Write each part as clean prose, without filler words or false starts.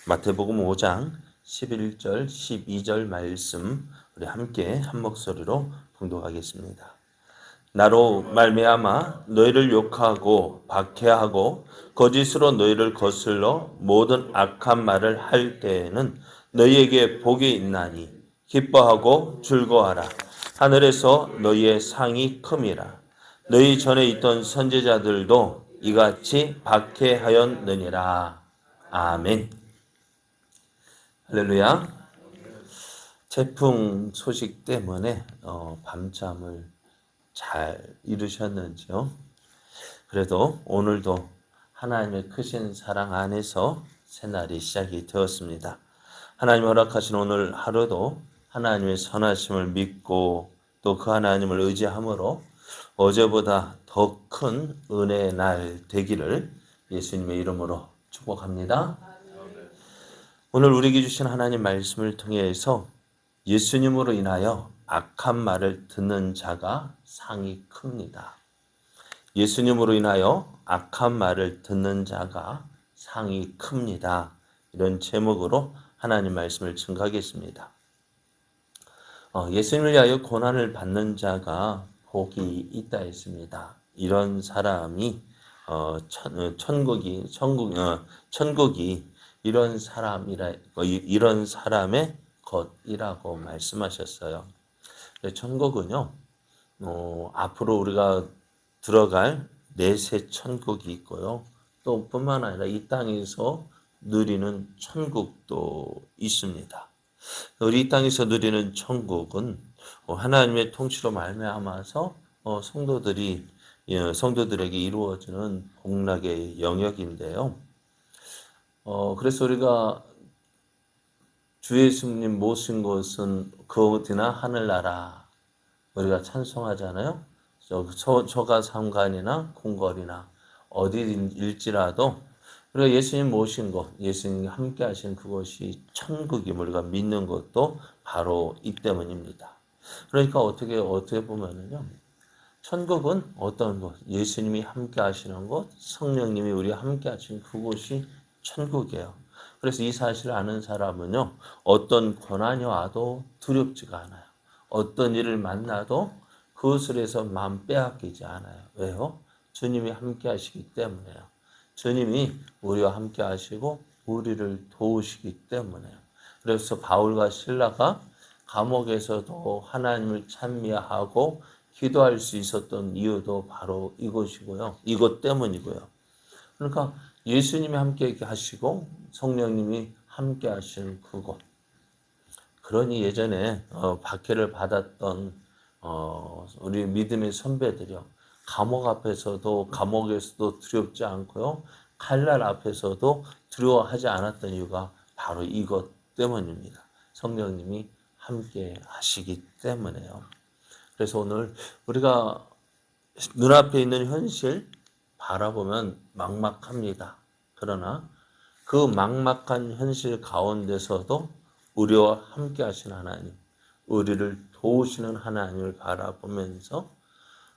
마태복음 5장 11절 12절 말씀 우리 함께 한 목소리로 봉독하겠습니다. 나로 말미암아 너희를 욕하고 박해하고 거짓으로 너희를 거슬러 모든 악한 말을 할 때에는 너희에게 복이 있나니 기뻐하고 즐거워하라. 하늘에서 너희의 상이 큼이라. 너희 전에 있던 선지자들도 이같이 박해하였느니라. 아멘. 할렐루야. 태풍 소식 때문에 밤잠을 잘 이루셨는지요? 그래도 오늘도 하나님의 크신 사랑 안에서 새날이 시작이 되었습니다. 하나님 허락하신 오늘 하루도 하나님의 선하심을 믿고 또 그 하나님을 의지함으로 어제보다 더 큰 은혜의 날 되기를 예수님의 이름으로 축복합니다. 오늘 우리에게 주신 하나님 말씀을 통해서 예수님으로 인하여 악한 말을 듣는 자가 상이 큽니다. 예수님으로 인하여 악한 말을 듣는 자가 상이 큽니다. 이런 제목으로 하나님 말씀을 증거하겠습니다. 예수님을 위하여 고난을 받는 자가 복이 있다 했습니다. 이런 사람이 천국이 이런 사람의 것이라고 말씀하셨어요. 천국은요, 앞으로 우리가 들어갈 내세 천국이 있고요. 또 뿐만 아니라 이 땅에서 누리는 천국도 있습니다. 우리 이 땅에서 누리는 천국은 하나님의 통치로 말미암아서 성도들에게 이루어지는 복락의 영역인데요. 그래서 우리가 주 예수님 모신 곳은 그어디나 하늘나라 우리가 찬송하잖아요. 초가 상관이나 궁궐이나 어디일지라도 우리가 예수님 모신 곳, 예수님이 함께 하신 그곳이 천국임을 우리가 믿는 것도 바로 이 때문입니다. 그러니까 어떻게 보면은요, 천국은 어떤 곳, 예수님이 함께 하시는 곳, 성령님이 우리와 함께 하신 그곳이 천국이에요. 그래서 이 사실을 아는 사람은요, 어떤 고난이 와도 두렵지가 않아요. 어떤 일을 만나도 그것에서 마음 빼앗기지 않아요. 왜요? 주님이 함께 하시기 때문에요. 주님이 우리와 함께 하시고 우리를 도우시기 때문에요. 그래서 바울과 실라가 감옥에서도 하나님을 찬미하고 기도할 수 있었던 이유도 바로 이곳이고요. 이것 때문이고요. 그러니까 예수님이 함께 하시고 성령님이 함께 하시는 그곳. 그러니 예전에 박해를 받았던 우리 믿음의 선배들이요. 감옥에서도 두렵지 않고요. 칼날 앞에서도 두려워하지 않았던 이유가 바로 이것 때문입니다. 성령님이 함께 하시기 때문에요. 그래서 오늘 우리가 눈앞에 있는 현실 바라보면 막막합니다. 그러나 그 막막한 현실 가운데서도 우리와 함께 하신 하나님, 우리를 도우시는 하나님을 바라보면서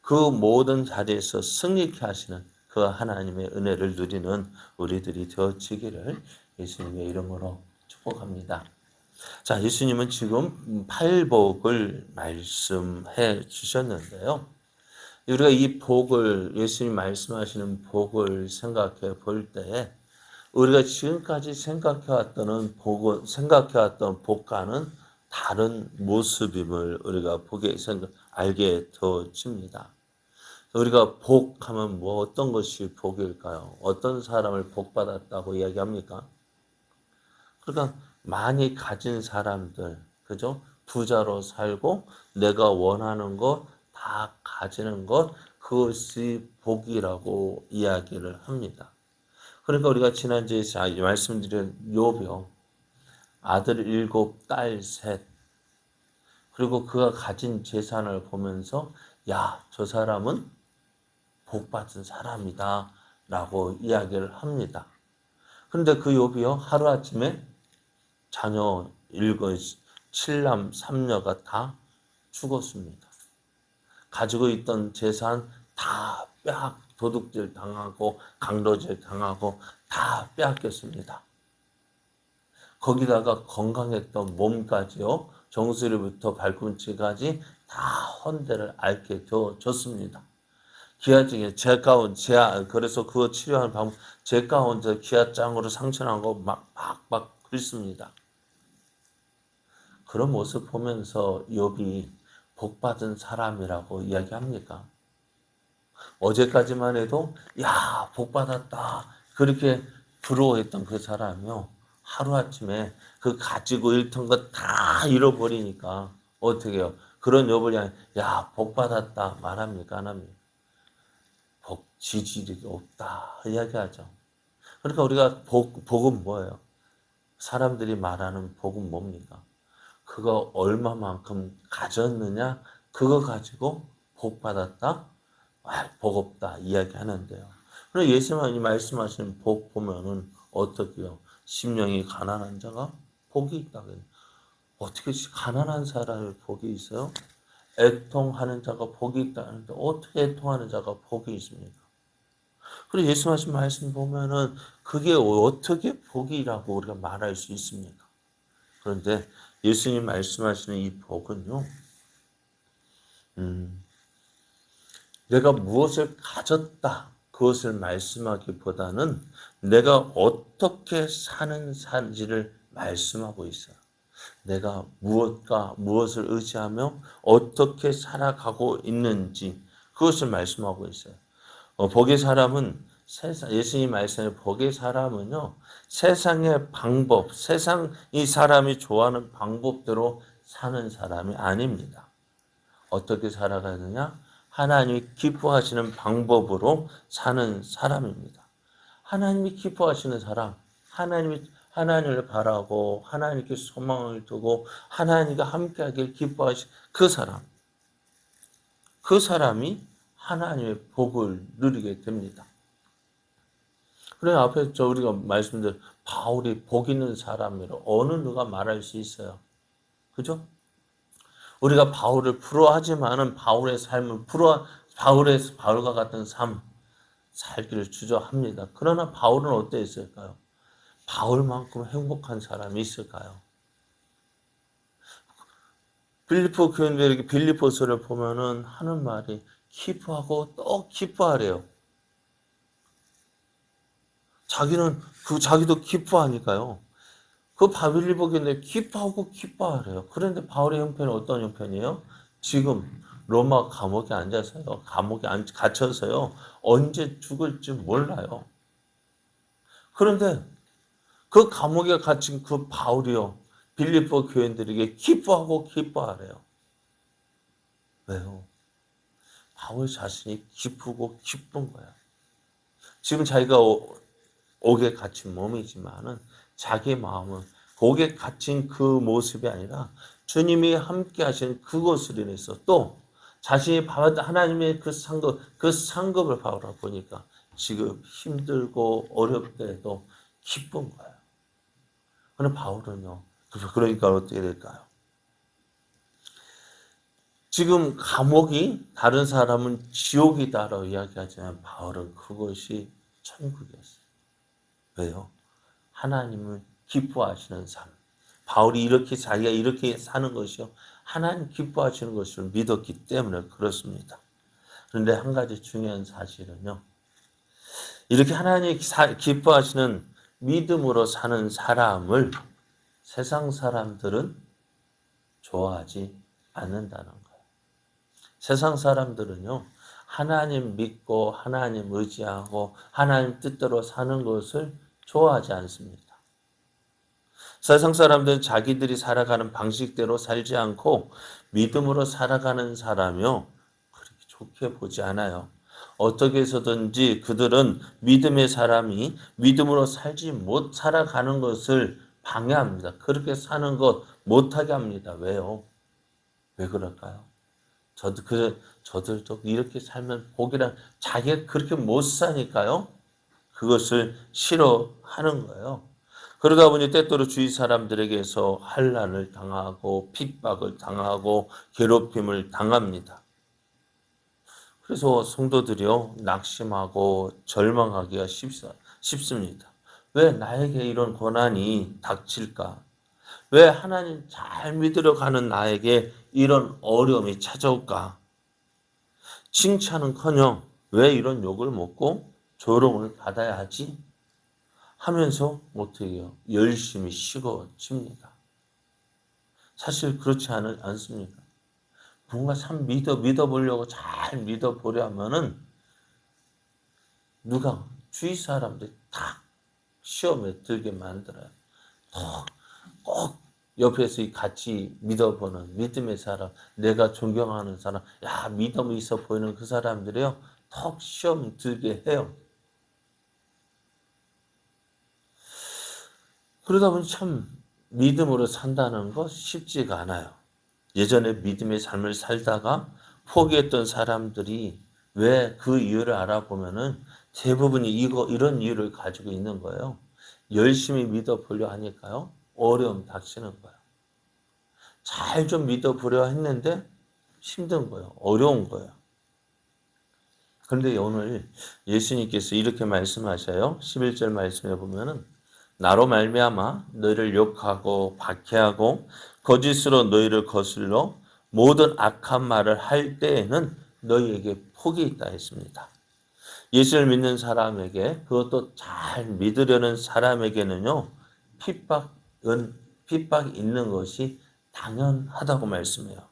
그 모든 자리에서 승리케 하시는 그 하나님의 은혜를 누리는 우리들이 되어지기를 예수님의 이름으로 축복합니다. 자, 예수님은 지금 팔복을 말씀해 주셨는데요. 우리가 이 복을, 예수님 말씀하시는 복을 생각해 볼 때에 우리가 지금까지 생각해왔던 복과는 다른 모습임을 우리가 알게 되어집니다. 우리가 복하면 어떤 것이 복일까요? 어떤 사람을 복받았다고 이야기합니까? 그러니까 많이 가진 사람들, 그죠? 부자로 살고 내가 원하는 것 다 가지는 것, 그것이 복이라고 이야기를 합니다. 그러니까 우리가 지난주에 말씀드린 욥이요. 아들 7, 딸 3. 그리고 그가 가진 재산을 보면서 야, 저 사람은 복받은 사람이다 라고 이야기를 합니다. 그런데 그 욥이요. 하루아침에 자녀 7남 3녀가 다 죽었습니다. 가지고 있던 재산 다 도둑질 당하고 강도질 당하고 다 빼앗겼습니다. 거기다가 건강했던 몸까지요. 정수리부터 발꿈치까지 다 헌대를 앓게 되어졌습니다. 기아증에 그래서 그거 치료하는 방법, 제 가운데 기아장으로 상처난 거 막 그랬습니다. 그런 모습 보면서 욥이 복받은 사람이라고 이야기합니까? 어제까지만 해도 야 복받았다 그렇게 부러워했던 그 사람이요 하루아침에 그 가지고 있던 거 다 잃어버리니까 어떻게 해요? 그런 욥을 향해 야 복받았다 말합니까? 안 합니까? 지질이 없다 이야기하죠. 그러니까 우리가 복은 뭐예요? 사람들이 말하는 복은 뭡니까? 그거 얼마만큼 가졌느냐? 그거 가지고 복 받았다? 복 없다 이야기하는데요. 그리고 예수님이 말씀하시는 복 보면은 어떻게요? 심령이 가난한 자가 복이 있다. 어떻게 가난한 사람의 복이 있어요? 애통하는 자가 복이 있다는데 어떻게 애통하는 자가 복이 있습니까? 그리고 예수님 말씀 보면은 그게 어떻게 복이라고 우리가 말할 수 있습니까? 그런데 예수님 말씀하시는 이 복은요, 내가 무엇을 가졌다 그것을 말씀하기보다는 내가 어떻게 사는 산지를 말씀하고 있어요. 내가 무엇을 의지하며 어떻게 살아가고 있는지 그것을 말씀하고 있어요. 복의 사람은 예수님 말씀에 복의 사람은요 세상의 방법, 이 사람이 좋아하는 방법대로 사는 사람이 아닙니다. 어떻게 살아가느냐? 하나님이 기뻐하시는 방법으로 사는 사람입니다. 하나님이 기뻐하시는 사람, 하나님을 바라고 하나님께 소망을 두고 하나님과 함께하길 기뻐하시는 그 사람이 하나님의 복을 누리게 됩니다. 그래 앞에 우리가 말씀드린 바울이 복 있는 사람이라 어느 누가 말할 수 있어요. 그죠? 우리가 바울을 부러워하지만은 바울의 삶을 바울과 같은 삶 살기를 주저합니다. 그러나 바울은 어땠을까요? 바울만큼 행복한 사람이 있을까요? 빌립보 교인들에게 빌립보서를 보면은 하는 말이 기뻐하고 또 기뻐하래요. 자기도 기뻐하니까요. 그 빌립보 교인들 기뻐하고 기뻐하래요. 그런데 바울의 형편은 어떤 형편이에요? 지금 로마 감옥에 앉아서요. 갇혀서요. 언제 죽을지 몰라요. 그런데 그 감옥에 갇힌 그 바울이요. 빌립보 교인들에게 기뻐하고 기뻐하래요. 왜요? 바울 자신이 기쁘고 기쁜 거야. 지금 자기가 옥에 갇힌 몸이지만은 자기 마음은 옥에 갇힌 그 모습이 아니라 주님이 함께 하신 그것을 인해서 또 자신이 받은 하나님의 그 상급을 바라보니까 지금 힘들고 어렵게도 기쁜 거예요. 그런데 바울은요. 그러니까 어떻게 될까요? 지금 감옥이 다른 사람은 지옥이다라고 이야기하지만 바울은 그것이 천국이었어요. 왜요? 하나님을 기뻐하시는 삶. 바울이 자기가 이렇게 사는 것이요. 하나님 기뻐하시는 것을 믿었기 때문에 그렇습니다. 그런데 한 가지 중요한 사실은요. 이렇게 하나님 기뻐하시는 믿음으로 사는 사람을 세상 사람들은 좋아하지 않는다는 거예요. 세상 사람들은요. 하나님 믿고 하나님 의지하고 하나님 뜻대로 사는 것을 좋아하지 않습니다. 세상 사람들은 자기들이 살아가는 방식대로 살지 않고 믿음으로 살아가는 사람이요. 그렇게 좋게 보지 않아요. 어떻게 해서든지 그들은 믿음의 사람이 믿음으로 살아가는 것을 방해합니다. 그렇게 사는 것 못하게 합니다. 왜요? 왜 그럴까요? 저들도 이렇게 살면 복이란 자기가 그렇게 못 사니까요. 그것을 싫어하는 거예요. 그러다 보니 때때로 주위 사람들에게서 환난을 당하고 핍박을 당하고 괴롭힘을 당합니다. 그래서 성도들이요 낙심하고 절망하기가 쉽습니다. 왜 나에게 이런 고난이 닥칠까? 왜 하나님 잘 믿으러 가는 나에게 이런 어려움이 찾아올까? 칭찬은커녕 왜 이런 욕을 먹고 조롱을 받아야 하지? 하면서 어떻게 해요? 열심히 식어집니다. 사실 그렇지 않습니까? 뭔가 참 믿어보려고 잘 믿어보려면은 누가 주위 사람들이 다 시험에 들게 만들어요. 꼭 옆에서 같이 믿어보는 믿음의 사람, 내가 존경하는 사람, 야, 믿음이 있어 보이는 그 사람들이요, 턱 시험 들게 해요. 그러다 보니 참 믿음으로 산다는 거 쉽지가 않아요. 예전에 믿음의 삶을 살다가 포기했던 사람들이 왜 그 이유를 알아보면은 대부분이 이런 이유를 가지고 있는 거예요. 열심히 믿어보려 하니까요, 어려움 닥치는 거예요. 잘 좀 믿어보려 했는데 힘든 거예요. 어려운 거예요. 그런데 오늘 예수님께서 이렇게 말씀하셔요. 11절 말씀에 보면은 나로 말미암아 너희를 욕하고 박해하고 거짓으로 너희를 거슬러 모든 악한 말을 할 때에는 너희에게 복이 있다 했습니다. 예수를 믿는 사람에게, 그것도 잘 믿으려는 사람에게는요, 핍박이 있는 것이 당연하다고 말씀해요.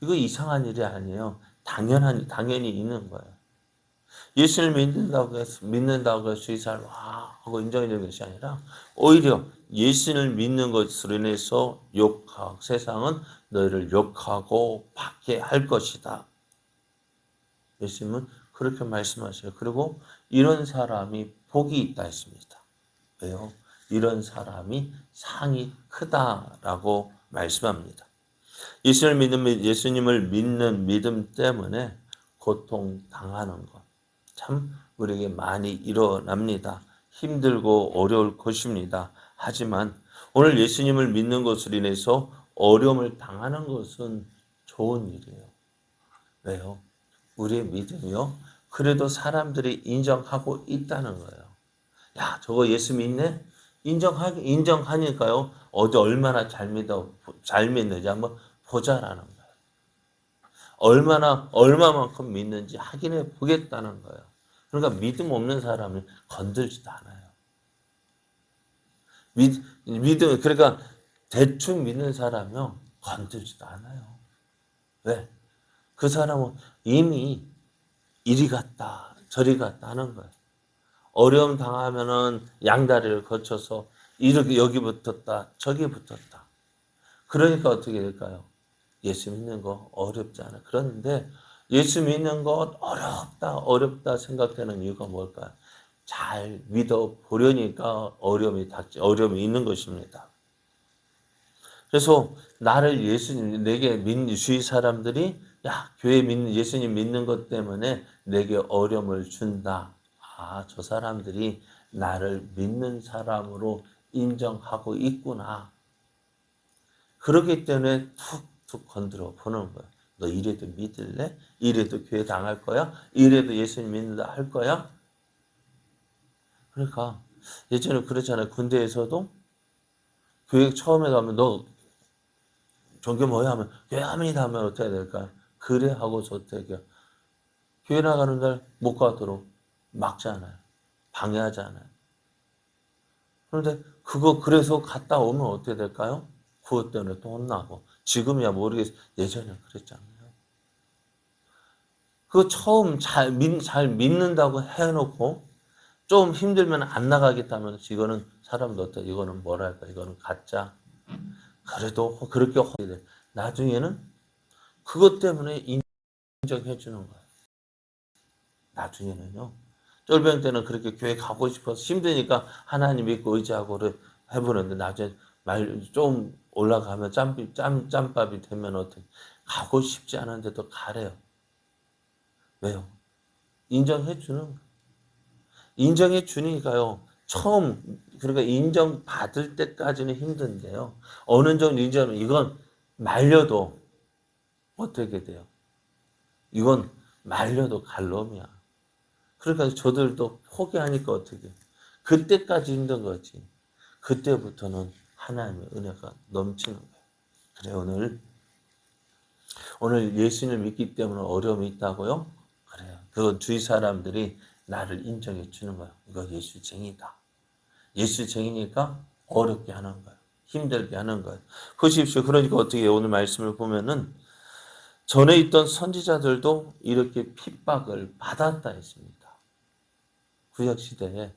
이거 이상한 일이 아니에요. 당연히 있는 거예요. 예수를 믿는다고 해서 이 사람 와 하고 인정해주는 것이 아니라 오히려 예수를 믿는 것으로 인해서 세상은 너희를 욕하고 박해할 것이다. 예수님은 그렇게 말씀하셔요. 그리고 이런 사람이 복이 있다 했습니다. 왜요? 이런 사람이 상이 크다라고 말씀합니다. 예수님을 믿는 믿음 때문에 고통 당하는 것, 참 우리에게 많이 일어납니다. 힘들고 어려울 것입니다. 하지만 오늘 예수님을 믿는 것으로 인해서 어려움을 당하는 것은 좋은 일이에요. 왜요? 우리의 믿음이요, 그래도 사람들이 인정하고 있다는 거예요. 야, 저거 예수 믿네? 인정하니까요, 어디 얼마나 잘 믿는지 한번 보자라는 거예요. 얼마만큼 믿는지 확인해 보겠다는 거예요. 그러니까 믿음 없는 사람을 건들지도 않아요. 그러니까 대충 믿는 사람은 건들지도 않아요. 왜? 그 사람은 이미 이리 갔다, 저리 갔다 하는 거예요. 어려움 당하면은 양다리를 거쳐서 이렇게 여기 붙었다, 저기 붙었다. 그러니까 어떻게 될까요? 예수 믿는 거 어렵지 않아. 그런데 예수 믿는 것 어렵다 생각되는 이유가 뭘까요? 잘 믿어 보려니까 어려움이 있는 것입니다. 그래서 주위 사람들이 야, 예수님 믿는 것 때문에 내게 어려움을 준다. 아, 저 사람들이 나를 믿는 사람으로 인정하고 있구나. 그렇기 때문에 툭툭 건드려 보는 거야. 너 이래도 믿을래? 이래도 교회 당할 거야? 이래도 예수님 믿는다 할 거야? 그러니까 예전에 그랬잖아요. 군대에서도 교회 처음에 가면 너 종교 뭐야 하면 교회 합니다 하면 어떻게 될까요? 그래 하고 저택이야. 교회 나가는 날 못 가도록 막잖아요. 방해하잖아요. 그런데 그래서 갔다 오면 어떻게 될까요? 그것 때문에 또 혼나고. 지금이야 모르겠어. 예전에 그랬잖아요. 그거 처음 잘 믿는다고 해놓고 좀 힘들면 안 나가겠다면 이거는 사람도 어때? 이거는 뭐랄까? 이거는 가짜. 그래도 그렇게 돼. 나중에는 그것 때문에 인정해 주는 거예요. 나중에는요. 쫄병 때는 그렇게 교회 가고 싶어서 힘드니까 하나님 믿고 의지하고 해보는데 나중에 말 좀 올라가면 짬밥이 되면 어떻게 가고 싶지 않은데도 가래요. 왜요? 인정해 주는 인정해 주니까요. 그러니까 인정받을 때까지는 힘든데요. 어느 정도 이건 말려도 어떻게 돼요? 이건 말려도 갈 놈이야. 그러니까 저들도 포기하니까 어떻게. 그때까지 힘든 거지. 그때부터는 하나님의 은혜가 넘치는 거예요. 그래, 오늘 예수님을 믿기 때문에 어려움이 있다고요? 그래요. 그건 주위 사람들이 나를 인정해 주는 거예요. 이거 예수쟁이다. 예수쟁이니까 어렵게 하는 거예요. 힘들게 하는 거예요. 보십시오. 그러니까 어떻게 오늘 말씀을 보면은 전에 있던 선지자들도 이렇게 핍박을 받았다 했습니다. 구약시대에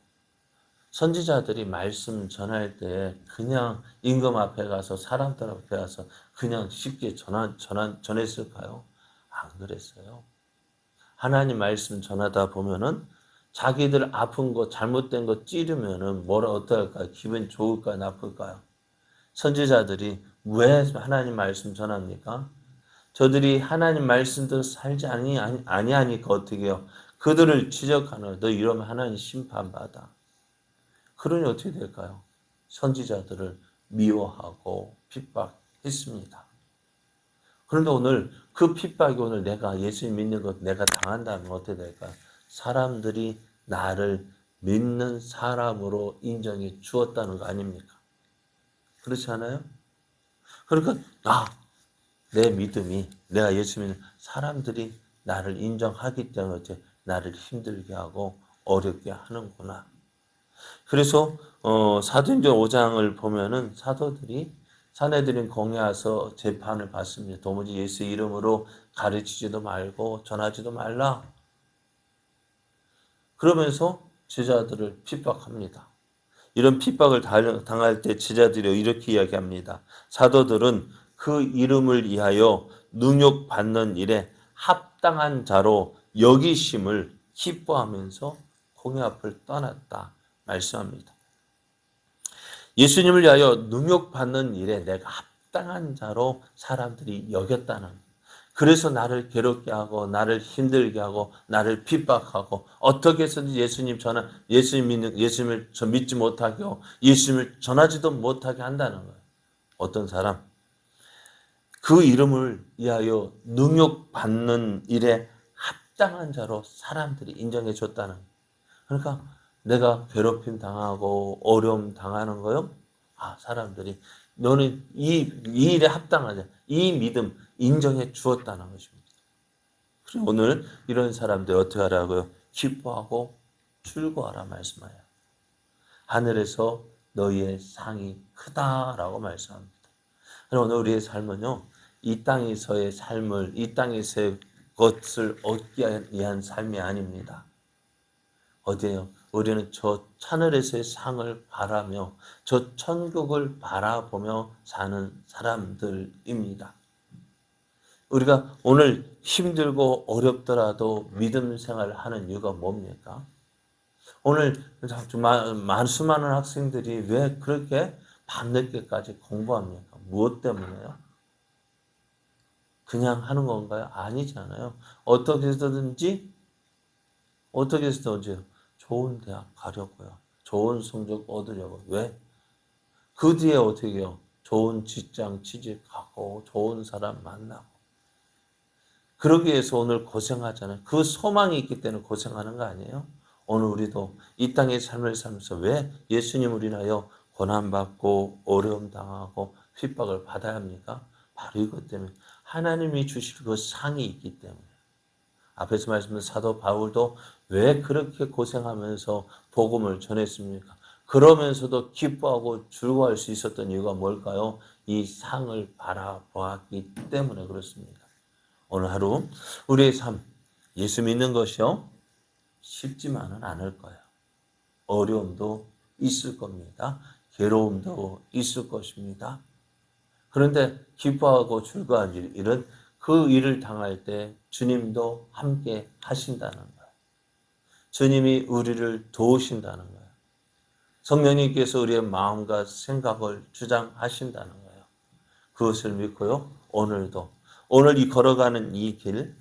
선지자들이 말씀 전할 때 그냥 임금 앞에 가서 사람들 앞에 가서 그냥 쉽게 전했을까요? 안 그랬어요. 하나님 말씀 전하다 보면은 자기들 아픈 거, 잘못된 거 찌르면은 뭐라 어떨까요? 기분 좋을까요? 나쁠까요? 선지자들이 왜 하나님 말씀 전합니까? 저들이 하나님 말씀대로 살지 아니하니까 어떻게 해요? 그들을 지적하는 너 이러면 하나님 심판받아. 그러니 어떻게 될까요? 선지자들을 미워하고 핍박했습니다. 그런데 오늘 그 핍박이 오늘 내가 예수님 믿는 것 내가 당한다면 어떻게 될까요? 사람들이 나를 믿는 사람으로 인정해 주었다는 거 아닙니까? 그렇지 않아요? 그러니까 내 믿음이 내가 예수 믿는 사람들이 나를 인정하기 때문에 나를 힘들게 하고 어렵게 하는구나. 그래서 사도행전 5장을 보면은 사도들이 사내들인 공회 와서 재판을 받습니다. 도무지 예수 이름으로 가르치지도 말고 전하지도 말라. 그러면서 제자들을 핍박합니다. 이런 핍박을 당할 때 제자들이 이렇게 이야기합니다. 사도들은 그 이름을 위하여 능욕받는 일에 합당한 자로 여기심을 기뻐하면서 공회 앞을 떠났다 말씀합니다. 예수님을 위하여 능욕받는 일에 내가 합당한 자로 사람들이 여겼다는, 그래서 나를 괴롭게 하고 나를 힘들게 하고 나를 핍박하고 어떻게 해서든지 예수님을 믿지 못하게 하고 예수님을 전하지도 못하게 한다는 거예요. 어떤 사람 그 이름을 위하여 능욕받는 일에 합당한 자로 사람들이 인정해 줬다는 거예요. 그러니까 내가 괴롭힘 당하고 어려움 당하는 거요? 사람들이 너는 이 일에 합당하냐, 이 믿음 인정해 주었다는 것입니다. 그리고 오늘 이런 사람들 어떻게 하라고요? 기뻐하고 즐거워하라 말씀하여. 하늘에서 너희의 상이 크다라고 말씀합니다. 오늘 우리의 삶은요, 이 땅에서의 삶을, 이 땅에서의 것을 얻기 위한 삶이 아닙니다. 어디에요? 우리는 저 하늘에서의 상을 바라며 저 천국을 바라보며 사는 사람들입니다. 우리가 오늘 힘들고 어렵더라도 믿음 생활을 하는 이유가 뭡니까? 오늘 수많은 학생들이 왜 그렇게 밤늦게까지 공부합니까? 무엇 때문에요? 그냥 하는 건가요? 아니잖아요. 어떻게 해서든지 좋은 대학 가려고요. 좋은 성적 얻으려고. 왜? 그 뒤에 어떻게 해요? 좋은 직장 취직하고 좋은 사람 만나고. 그러기 위해서 오늘 고생하잖아요. 그 소망이 있기 때문에 고생하는 거 아니에요? 오늘 우리도 이 땅의 삶을 살면서 왜 예수님을 인하여 고난받고 어려움 당하고 핍박을 받아야 합니까? 바로 이것 때문에 하나님이 주실 그 상이 있기 때문에. 앞에서 말씀드린 사도 바울도 왜 그렇게 고생하면서 복음을 전했습니까? 그러면서도 기뻐하고 즐거워할 수 있었던 이유가 뭘까요? 이 상을 바라보았기 때문에 그렇습니다. 오늘 하루 우리의 삶, 예수 믿는 것이요 쉽지만은 않을 거예요. 어려움도 있을 겁니다. 괴로움도 있을 것입니다. 그런데 기뻐하고 즐거워할 일은 그 일을 당할 때 주님도 함께 하신다는 거예요. 주님이 우리를 도우신다는 거예요. 성령님께서 우리의 마음과 생각을 주장하신다는 거예요. 그것을 믿고요. 오늘 이 걸어가는 이 길,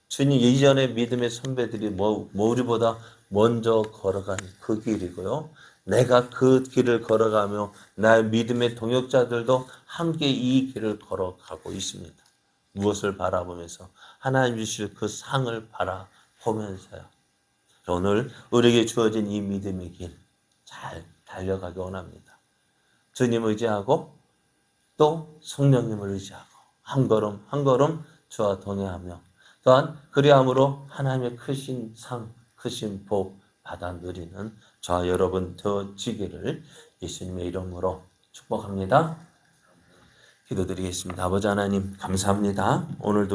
주님 이전의 믿음의 선배들이 우리보다 먼저 걸어간 그 길이고요. 내가 그 길을 걸어가며 나의 믿음의 동역자들도 함께 이 길을 걸어가고 있습니다. 무엇을 바라보면서? 하나님 주실 그 상을 바라보면서요. 오늘 우리에게 주어진 이 믿음의 길, 잘 달려가기 원합니다. 주님 의지하고 또 성령님을 의지하고 한 걸음 한 걸음 주와 동행하며 또한 그리함으로 하나님의 크신 상, 크신 복 받아 누리는 저와 여러분 되어지기를 예수님의 이름으로 축복합니다. 기도드리겠습니다. 아버지 하나님 감사합니다. 오늘도